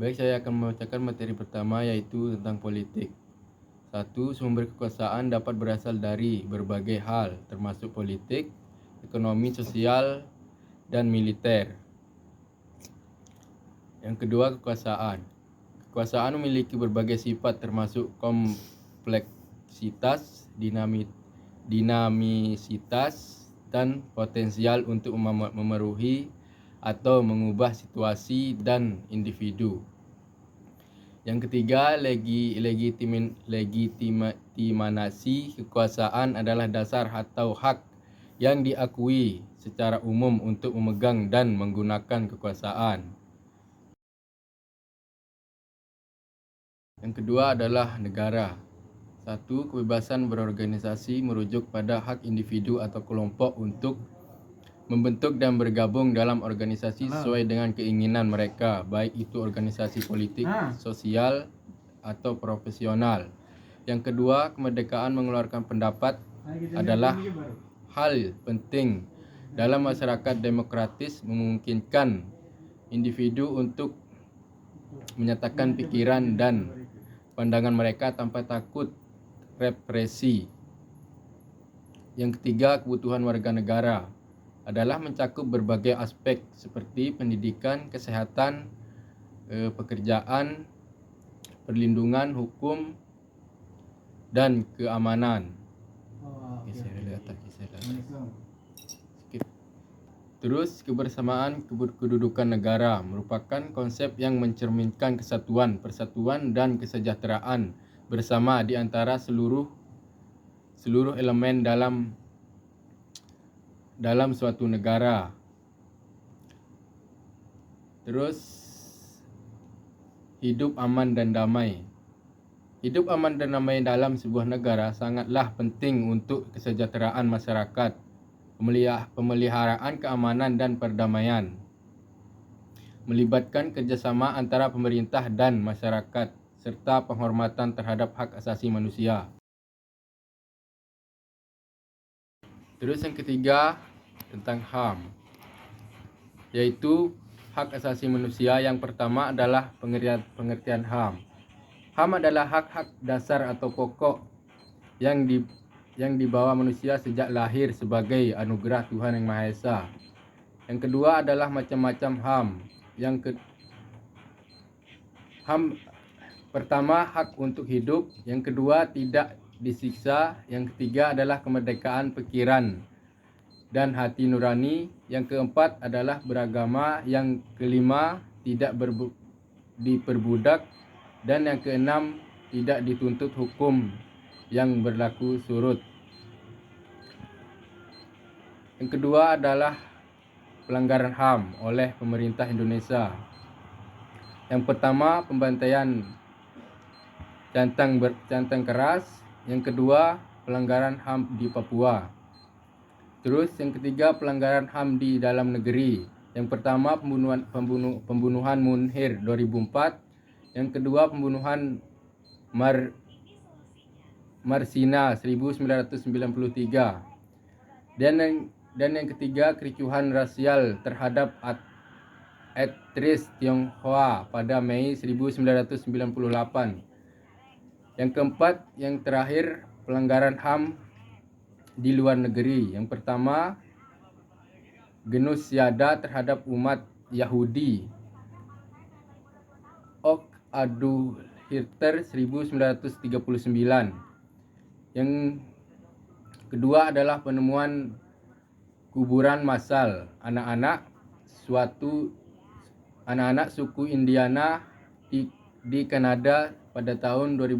Baik, saya akan membacakan materi pertama, yaitu tentang politik. 1. Sumber kekuasaan dapat berasal dari berbagai hal, termasuk politik, ekonomi, sosial, dan militer. Yang kedua, kekuasaan. Kekuasaan memiliki berbagai sifat, termasuk kompleksitas, dinamisitas, dan potensial untuk memenuhi atau mengubah situasi dan individu. Yang ketiga, legitimasi kekuasaan adalah dasar atau hak yang diakui secara umum untuk memegang dan menggunakan kekuasaan. Yang kedua adalah negara. 1. Kebebasan berorganisasi merujuk pada hak individu atau kelompok untuk membentuk dan bergabung dalam organisasi sesuai dengan keinginan mereka, baik itu organisasi politik, sosial, atau profesional. Yang kedua, kemerdekaan mengeluarkan pendapat adalah hal penting dalam masyarakat demokratis, memungkinkan individu untuk menyatakan pikiran dan pandangan mereka tanpa takut represi. Yang ketiga, kebutuhan warga negara adalah mencakup berbagai aspek seperti pendidikan, kesehatan, pekerjaan, perlindungan hukum, dan keamanan. Terus, kebersamaan kedudukan negara merupakan konsep yang mencerminkan kesatuan, persatuan, dan kesejahteraan bersama di antara seluruh elemen dalam suatu negara. Terus, hidup aman dan damai. Hidup aman dan damai dalam sebuah negara sangatlah penting untuk kesejahteraan masyarakat, pemeliharaan keamanan dan perdamaian, melibatkan kerjasama antara pemerintah dan masyarakat, serta penghormatan terhadap hak asasi manusia. Terus yang ketiga, tentang HAM, yaitu hak asasi manusia. Yang pertama adalah pengertian HAM. HAM adalah hak-hak dasar atau pokok yang dibawa manusia sejak lahir sebagai anugerah Tuhan Yang Maha Esa. Yang kedua adalah macam-macam HAM. HAM pertama, hak untuk hidup. Yang kedua, tidak disiksa. Yang ketiga adalah kemerdekaan pikiran dan hati nurani. Yang keempat adalah beragama. Yang kelima, tidak diperbudak. Dan yang keenam, tidak dituntut hukum yang berlaku surut. Yang kedua adalah pelanggaran HAM oleh pemerintah Indonesia. Yang pertama, pembantaian cantang keras. Yang kedua, pelanggaran HAM di Papua. Terus yang ketiga, pelanggaran HAM di dalam negeri. Yang pertama, pembunuhan Munhir 2004. Yang kedua, pembunuhan Marsina 1993. Dan yang ketiga, kericuhan rasial terhadap etnis Tionghoa pada Mei 1998. Yang keempat, yang terakhir, pelanggaran HAM di luar negeri. Yang pertama, genosida terhadap umat Yahudi, Ok Adu Hitler 1939. Yang kedua adalah penemuan kuburan massal anak-anak suku Indiana di Kanada pada tahun 2000.